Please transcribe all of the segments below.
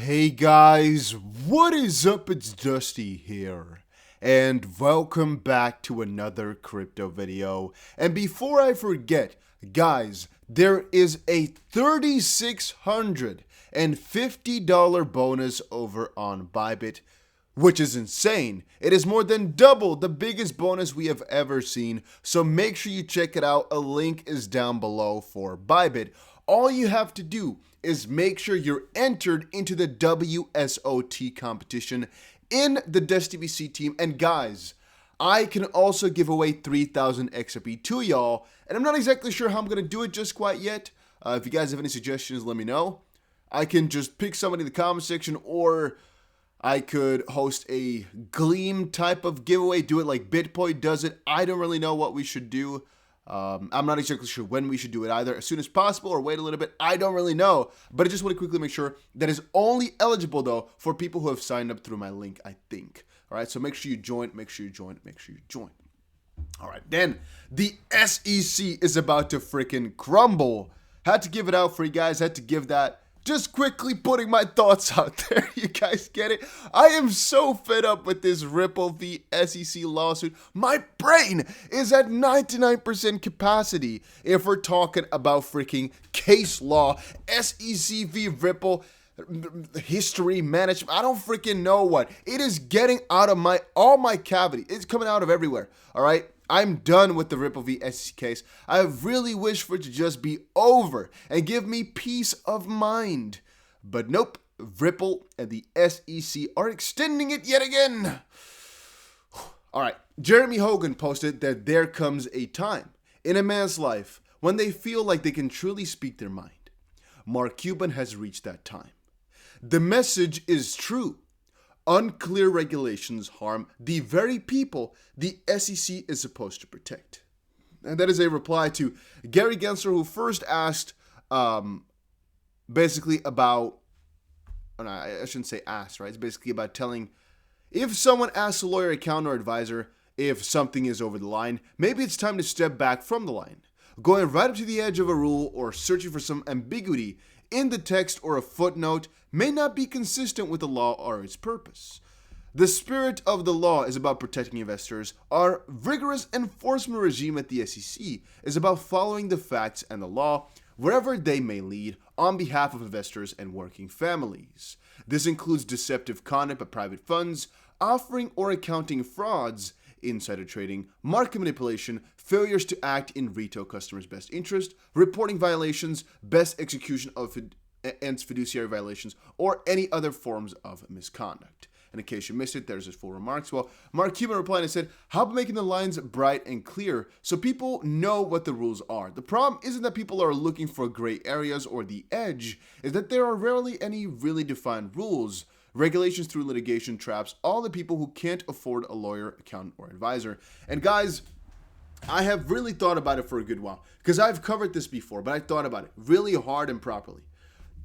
Hey guys, what is up? It's Dusty here, and welcome back to another crypto video. And before I forget, guys, there is a $3,650 bonus over on Bybit, which is insane. It is more than double the biggest bonus we have ever seen, so make sure you check it out. A link is down below for Bybit. All you have to do is make sure you're entered into the WSOT competition in the DustTVC team. And guys, I can also give away 3,000 XRP to y'all, and I'm not exactly sure how I'm going to do it just quite yet. If you guys have any suggestions, let me know. I can just pick somebody in the comment section, or I could host a Gleam type of giveaway, do it like BitPoint does it. I don't really know what we should do. I'm not exactly sure when we should do it either, as soon as possible or wait a little bit. I don't really know, but I just want to quickly make sure that is only eligible though for people who have signed up through my link, I think. All right, so make sure you join, make sure you join, make sure you join. All right, then the SEC is about to freaking crumble. Had to give it out for you guys, had to give that. Just quickly putting my thoughts out there. You guys get it? I am so fed up with this Ripple v. SEC lawsuit. My brain is at 99% capacity if we're talking about freaking case law, SEC v. Ripple, history management. I don't freaking know what. It is getting out of all my cavity. It's coming out of everywhere. All right? I'm done with the Ripple v. SEC case. I really wish for it to just be over and give me peace of mind. But nope, Ripple and the SEC are extending it yet again. All right, Jeremy Hogan posted that there comes a time in a man's life when they feel like they can truly speak their mind. Mark Cuban has reached that time. The message is true. Unclear regulations harm the very people the SEC is supposed to protect. And that is a reply to Gary Gensler, who first asked basically about, I shouldn't say asked, right? It's basically about telling, if someone asks a lawyer, accountant, or advisor if something is over the line, maybe it's time to step back from the line. Going right up to the edge of a rule or searching for some ambiguity in the text or a footnote may not be consistent with the law or its purpose. The spirit of the law is about protecting investors. Our rigorous enforcement regime at the SEC is about following the facts and the law wherever they may lead on behalf of investors and working families. This includes deceptive conduct by private funds, offering or accounting frauds, insider trading, market manipulation, failures to act in retail customers' best interest, reporting violations, best execution of fiduciary violations, or any other forms of misconduct. And in case you missed it, there's his full remarks. Well, Mark Cuban replied and said, how about making the lines bright and clear so people know what the rules are? The problem isn't that people are looking for gray areas or the edge, is that there are rarely any really defined rules. Regulations through litigation traps all the people who can't afford a lawyer, accountant, or advisor. And guys, I have really thought about it for a good while, because I've covered this before, but I thought about it really hard and properly.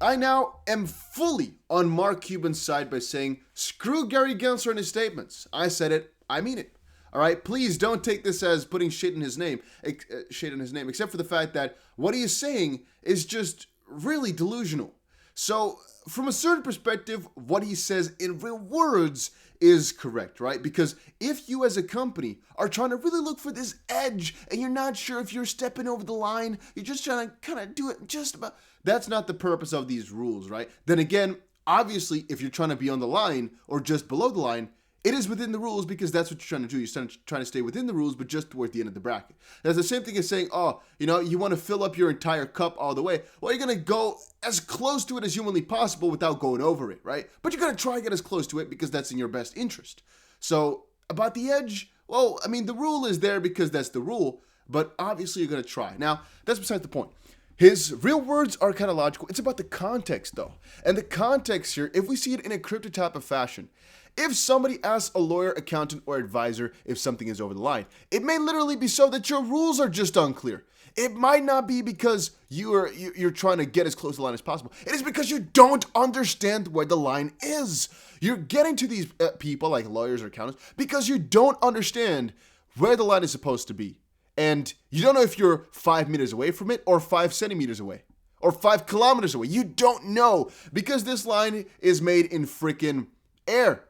I now am fully on Mark Cuban's side by saying, screw Gary Gensler and his statements. I said it, I mean it. All right, please don't take this as putting shit in his name, except for the fact that what he is saying is just really delusional. So from a certain perspective, what he says in real words is correct, right? Because if you as a company are trying to really look for this edge and you're not sure if you're stepping over the line, you're just trying to kind of do it just about, that's not the purpose of these rules, right? Then again, obviously, if you're trying to be on the line or just below the line, it is within the rules because that's what you're trying to do. You're trying to stay within the rules, but just toward the end of the bracket. That's the same thing as saying, oh, you want to fill up your entire cup all the way. Well, you're going to go as close to it as humanly possible without going over it, right? But you're going to try to get as close to it because that's in your best interest. So about the edge, well, I mean, the rule is there because that's the rule, but obviously you're going to try. Now, that's besides the point. His real words are kind of logical. It's about the context, though. And the context here, if we see it in a crypto type of fashion, if somebody asks a lawyer, accountant, or advisor if something is over the line, it may literally be so that your rules are just unclear. It might not be because you're trying to get as close to the line as possible. It is because you don't understand where the line is. You're getting to these people like lawyers or accountants because you don't understand where the line is supposed to be. And you don't know if you're 5 meters away from it or 5 centimeters away. or 5 kilometers away. You don't know because this line is made in freaking air.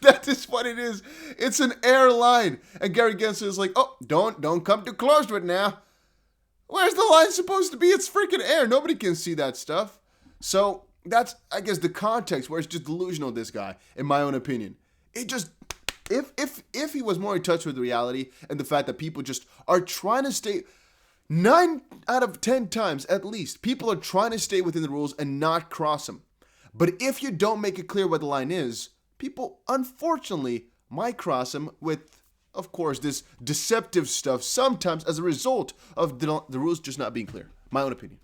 That is what it is. It's an air line. And Gary Gensler is like, oh, don't come too close to it now. Where's the line supposed to be? It's freaking air. Nobody can see that stuff. So that's, I guess, the context where it's just delusional, this guy, in my own opinion. It just, if he was more in touch with reality and the fact that people just are trying to stay, 9 out of 10 times at least, people are trying to stay within the rules and not cross them. But if you don't make it clear what the line is, people, unfortunately, might cross them with, of course, this deceptive stuff, sometimes as a result of the rules just not being clear. My own opinion.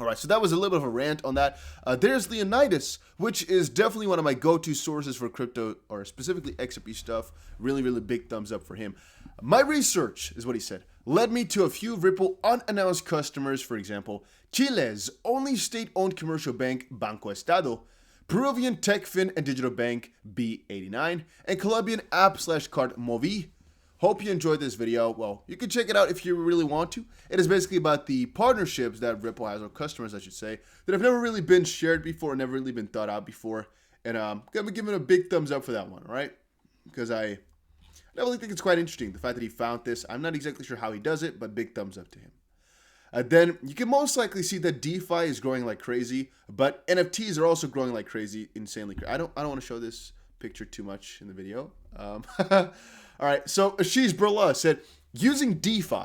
All right, so that was a little bit of a rant on that. There's Leonidas, which is definitely one of my go-to sources for crypto, or specifically XRP stuff. Really, really big thumbs up for him. My research, is what he said, led me to a few Ripple unannounced customers, for example, Chile's only state-owned commercial bank, Banco Estado, Peruvian TechFin and digital bank, B89, and Colombian app/card Movi. Hope you enjoyed this video. Well, you can check it out if you really want to. It is basically about the partnerships that Ripple has, or customers, I should say, that have never really been shared before, never really been thought out before. And I'm going to be giving a big thumbs up for that one, all right? Because I definitely think it's quite interesting, the fact that he found this. I'm not exactly sure how he does it, but big thumbs up to him. Then you can most likely see that DeFi is growing like crazy, but NFTs are also growing like crazy, insanely crazy. I don't want to show this picture too much in the video. All right, so Ashish Birla said, using DeFi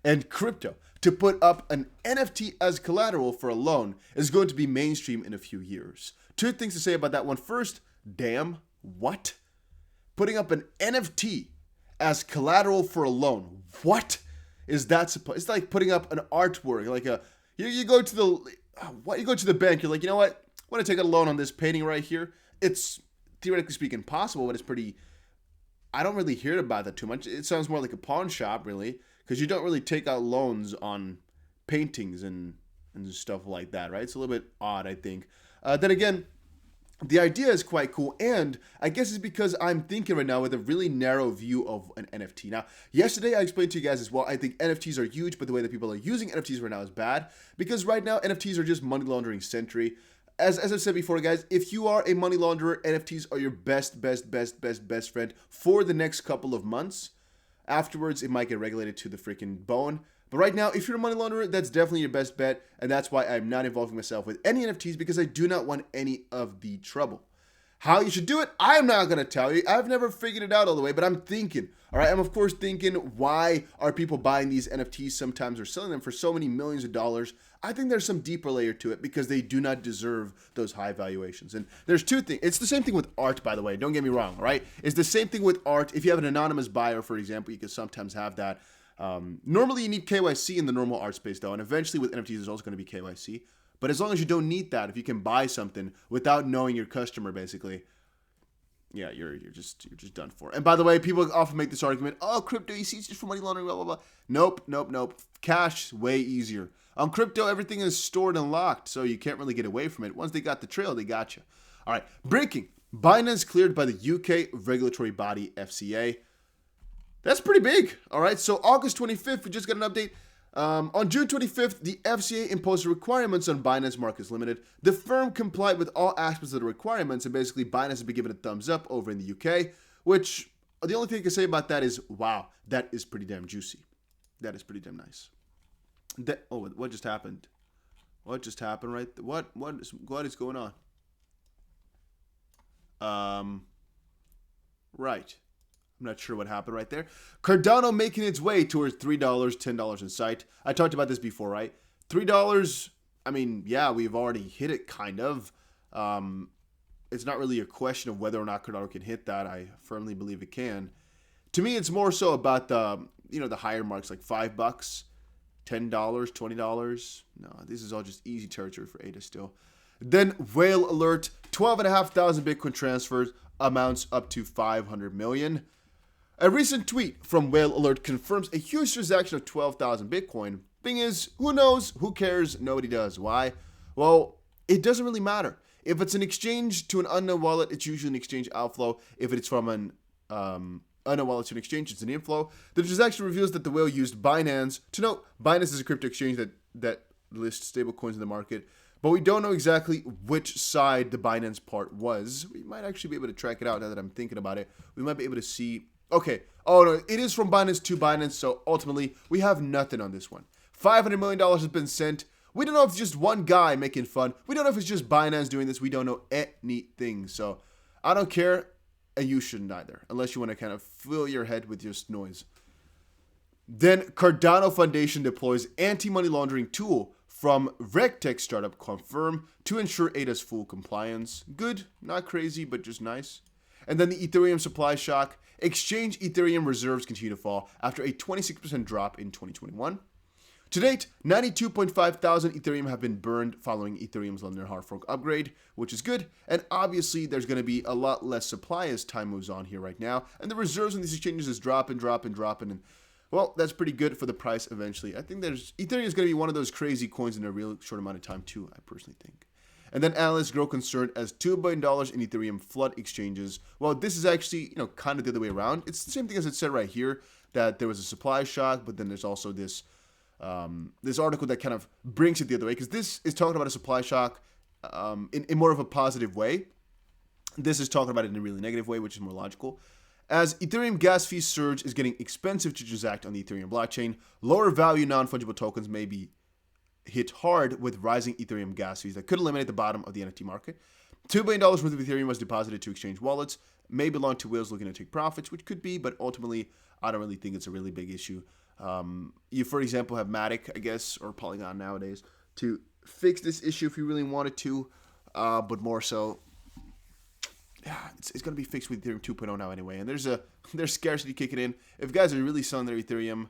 and crypto to put up an NFT as collateral for a loan is going to be mainstream in a few years. 2 things to say about that one. First, damn, what? Putting up an NFT as collateral for a loan. What is that supposed? It's like putting up an artwork, like you go to the bank, you're like, you know what? I want to take a loan on this painting right here. It's theoretically speaking possible, but it's pretty, I don't really hear about that too much. It sounds more like a pawn shop, really, because you don't really take out loans on paintings and stuff like that, right? It's a little bit odd, I think. Then again, the idea is quite cool, and I guess it's because I'm thinking right now with a really narrow view of an NFT. Now, yesterday I explained to you guys as well, I think NFTs are huge, but the way that people are using NFTs right now is bad, because right now NFTs are just money laundering century. As I've said before, guys, if you are a money launderer, NFTs are your best friend for the next couple of months. Afterwards, it might get regulated to the freaking bone. But right now, if you're a money launderer, that's definitely your best bet. And that's why I'm not involving myself with any NFTs, because I do not want any of the trouble. How you should do it, I'm not going to tell you. I've never figured it out all the way, but I'm thinking. All right, I'm of course thinking, why are people buying these NFTs sometimes or selling them for so many millions of dollars? I think there's some deeper layer to it, because they do not deserve those high valuations. And there's 2 things. It's the same thing with art, by the way. Don't get me wrong, all right? It's the same thing with art. If you have an anonymous buyer, for example, you can sometimes have that. Normally, you need KYC in the normal art space, though, and eventually with NFTs, there's also going to be KYC. But as long as you don't need that, if you can buy something without knowing your customer, basically, yeah, you're just done for. And by the way, people often make this argument, oh, crypto, you see, it's just for money laundering, blah, blah, blah. Nope. Cash, way easier. On crypto, everything is stored and locked, so you can't really get away from it. Once they got the trail, they got you. All right, breaking. Binance cleared by the UK regulatory body, FCA. That's pretty big. All right, so August 25th, we just got an update. On June 25th, the FCA imposed requirements on Binance Markets Limited. The firm complied with all aspects of the requirements, and basically Binance has been given a thumbs up over in the UK, which the only thing I can say about that is, wow, that is pretty damn juicy. That is pretty damn nice. What just happened? What just happened right there? What is going on? Right. I'm not sure what happened right there. Cardano making its way towards $3, $10 in sight. I talked about this before, right? $3, I mean, yeah, we've already hit it kind of. It's not really a question of whether or not Cardano can hit that. I firmly believe it can. To me, it's more so about the higher marks, like $5, $10, $20. No, this is all just easy territory for ADA still. Then whale alert, 12,500 Bitcoin transfers, amounts up to 500 million. A recent tweet from Whale Alert confirms a huge transaction of 12,000 Bitcoin. Thing is, who knows? Who cares? Nobody does. Why? Well, it doesn't really matter. If it's an exchange to an unknown wallet, it's usually an exchange outflow. If it's from an unknown wallet to an exchange, it's an inflow. The transaction reveals that the whale used Binance. To note, Binance is a crypto exchange that that lists stablecoins in the market, but we don't know exactly which side the Binance part was. We might actually be able to track it out now that I'm thinking about it. We might be able to see. Okay. Oh, no, it is from Binance to Binance, so ultimately we have nothing on this one. $500 million has been sent. We don't know if it's just one guy making fun. We don't know if it's just Binance doing this. We don't know anything. So I don't care, and you shouldn't either, unless you want to kind of fill your head with just noise. Then Cardano Foundation deploys anti-money laundering tool from RegTech startup Confirm to ensure ADA's full compliance. Good, not crazy, but just nice. And then the Ethereum supply shock. Exchange Ethereum reserves continue to fall after a 26% drop in 2021. To date, 92.5 thousand Ethereum have been burned following Ethereum's London hard fork upgrade, which is good. And obviously, there's going to be a lot less supply as time moves on here right now. And the reserves in these exchanges is dropping. And well, that's pretty good for the price eventually. I think Ethereum is going to be one of those crazy coins in a real short amount of time too, I personally think. And then analysts grow concerned as $2 billion in Ethereum flood exchanges. Well, this is actually, kind of the other way around. It's the same thing as it said right here, that there was a supply shock, but then there's also this this article that kind of brings it the other way, because this is talking about a supply shock in more of a positive way. This is talking about it in a really negative way, which is more logical. As Ethereum gas fee surge is getting expensive to transact on the Ethereum blockchain, lower value non-fungible tokens may be hit hard with rising Ethereum gas fees that could eliminate the bottom of the NFT market. $2 billion worth of Ethereum was deposited to exchange wallets, may belong to whales looking to take profits, which could be, but ultimately, I don't really think it's a really big issue. You, for example, have Matic, I guess, or Polygon nowadays, to fix this issue if you really wanted to, but more so, yeah, it's going to be fixed with Ethereum 2.0 now anyway, and there's scarcity kicking in. If guys are really selling their Ethereum,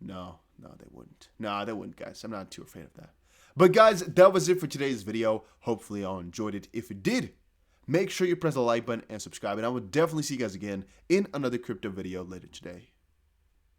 no, they wouldn't. No, they wouldn't, guys. I'm not too afraid of that. But guys, that was it for today's video. Hopefully, y'all enjoyed it. If you did, make sure you press the like button and subscribe, and I will definitely see you guys again in another crypto video later today.